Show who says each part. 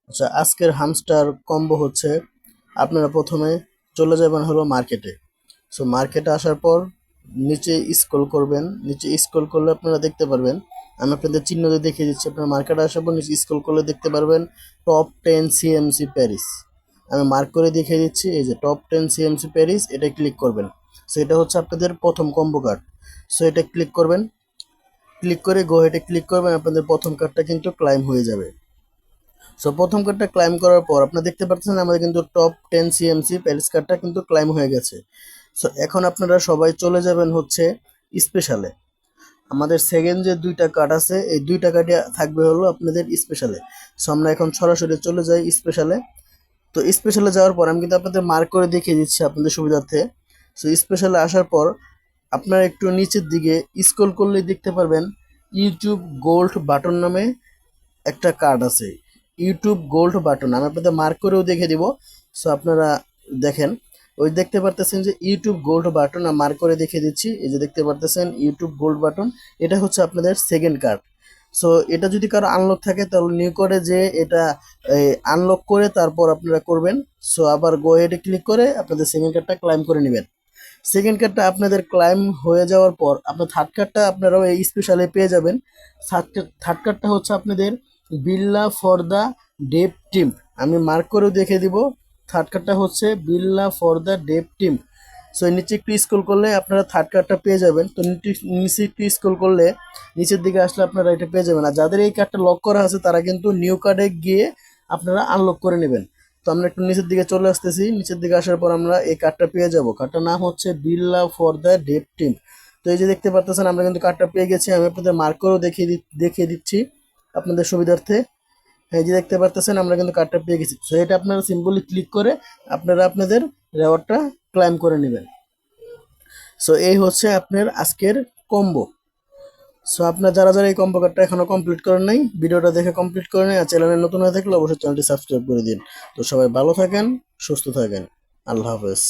Speaker 1: আচ্ছা, আজকের hamster combo হচ্ছে আপনারা প্রথমে চলে যাবেন হলো মার্কেটে। সো মার্কেটে আসার পর নিচে স্ক্রল করবেন। নিচে স্ক্রল করলে আপনারা দেখতে পারবেন, আমি আপনাদের চিহ্ন দিয়ে দেখিয়ে দিচ্ছি। আপনারা মার্কেটে আসার পর নিচে স্ক্রল করলে দেখতে পারবেন টপ 10 সিএমসি প্যারিস। আমি মার্ক করে দেখিয়ে দিচ্ছি, এই যে টপ 10 সিএমসি প্যারিস, এটা ক্লিক করবেন। সো এটা হচ্ছে আপনাদের প্রথম কম্বো কার্ড। সো এটা ক্লিক করবেন, ক্লিক করে গো হেডে ক্লিক করবেন, আপনাদের প্রথম কার্ডটা কিন্তু ক্লাইম হয়ে যাবে। সো প্রথম কার্ডটা ক্লাইম করার পর আপনারা দেখতে পাচ্ছেন আমাদের কিন্তু টপ 10 সিএমসি প্যারিস কার্ডটা কিন্তু ক্লাইম হয়ে গেছে। সো এখন আপনারা সবাই চলে যাবেন হচ্ছে স্পেশালে। আমাদের সেকেন্ড যে দুইটা কার্ড আছে, এই দুইটা কার্ডই থাকবে হলো আপনাদের স্পেশালে। সো আমরা এখন সরাসরি চলে যাই স্পেশালে। তো স্পেশালে যাওয়ার পর আমি কিন্তু আপনাদের মার্ক করে দেখিয়ে দিচ্ছি আপনাদের সুবিধার্থে। সো স্পেশালে আসার পর আপনারা একটু নিচের দিকে স্ক্রল করলেই দেখতে পারবেন ইউটিউব গোল্ড বাটন নামে একটা কার্ড আছে। ইউটিউব গোল্ড বাটন আমি আপনাদের মার্ক করেও দেখে দিব। সো আপনারা দেখেন, ওই দেখতে পারতেছেন যে ইউটিউব গোল্ড বাটন আমি মার্ক করে দেখিয়ে দিচ্ছি। এই যে দেখতে পারতেছেন ইউটিউব গোল্ড বাটন, এটা হচ্ছে আপনাদের সেকেন্ড কার্ড। সো এটা যদি কারো আনলক থাকে তাহলে নিউ করে যে এটা আনলক করে তারপর আপনারা করবেন। সো আবার গো হেডে ক্লিক করে আপনাদের সেকেন্ড কার্ডটা ক্লাইম করে নেবেন। সেকেন্ড কার্ডটা আপনাদের ক্লাইম হয়ে যাওয়ার পর আপনার থার্ড কার্ডটা আপনারাও এই স্পেশালে পেয়ে যাবেন। থার্ড কার্ডটা হচ্ছে আপনাদের বিল্লা ফর দ্য ডেভ টিম। আমি মার্ক করেও দেখে দিব, থার্ড কার্ডটা হচ্ছে বিল্লা for the Dave team. So নিচে একটু স্ক্রল করলে আপনারা থার্ড কার্ডটা পেয়ে যাবেন। তো নিচে একটু স্ক্রল করলে নিচের দিকে আসলে আপনারা এটা পেয়ে যাবেন। আর যাদের এই কার্ডটা লক করা আছে তারা কিন্তু নিউ কার্ডে গিয়ে আপনারা আনলক করে নেবেন। তো আমরা একটু নিচের দিকে চলে আসতেছি। নিচের দিকে আসার পর আমরা এই কার্ডটা পেয়ে যাব। কার্ডটার নাম হচ্ছে বিল্লা ফর দ্য ডেভ টিম। তো এই যে দেখতে পারতেছেন আমরা কিন্তু কার্ডটা পেয়ে গেছি। আমি আপনাদের মার্ক করেও দেখিয়ে দিচ্ছি আপনাদের সুবিধার্থে। এই যে দেখতে পারতেছেন আমরা কিন্তু কার্ডটা পেয়ে গেছি। সো এটা আপনারা সিম্পলি ক্লিক করে আপনারা আপনাদের রেওয়ার্ডটা ক্লাইম করে নেবেন। সো এই হচ্ছে আপনার আজকের কম্বো। সো আপনার যারা যারা এই কম্বো কার্ডটা এখনো কমপ্লিট করেন নাই, ভিডিওটা দেখে কমপ্লিট করে নেন। আর চ্যানেলে নতুন হয়ে থাকলে অবশ্যই চ্যানেলটি সাবস্ক্রাইব করে দিন। তো সবাই ভালো থাকেন, সুস্থ থাকেন। আল্লাহ হাফেজ।